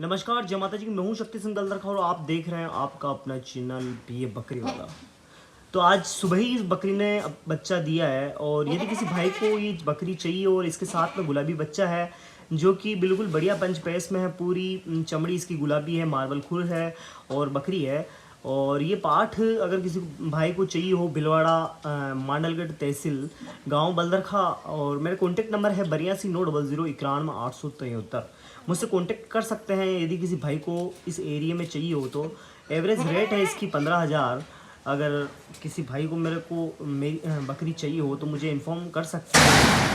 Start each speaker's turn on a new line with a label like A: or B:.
A: नमस्कार, जय माता जी की। मैं हूँ शक्ति सिंह दलदरखा और आप देख रहे हैं आपका अपना चैनल ये बकरी वाला। तो आज सुबह ही इस बकरी ने बच्चा दिया है और यदि किसी भाई को ये बकरी चाहिए और इसके साथ में गुलाबी बच्चा है जो कि बिल्कुल बढ़िया पंच पेस में है, पूरी चमड़ी इसकी गुलाबी है, मार्बल खुर है और बकरी है। और ये पाठ अगर किसी भाई को चाहिए हो, भिलवाड़ा मांडलगढ़ तहसील गांव बलदरखा, और मेरा कॉन्टेक्ट नंबर है 8290 91 873। मुझसे कॉन्टेक्ट कर सकते हैं यदि किसी भाई को इस एरिया में चाहिए हो तो। एवरेज रेट है इसकी 15,000। अगर किसी भाई को मेरी बकरी चाहिए हो तो मुझे इन्फॉर्म कर सकते हैं।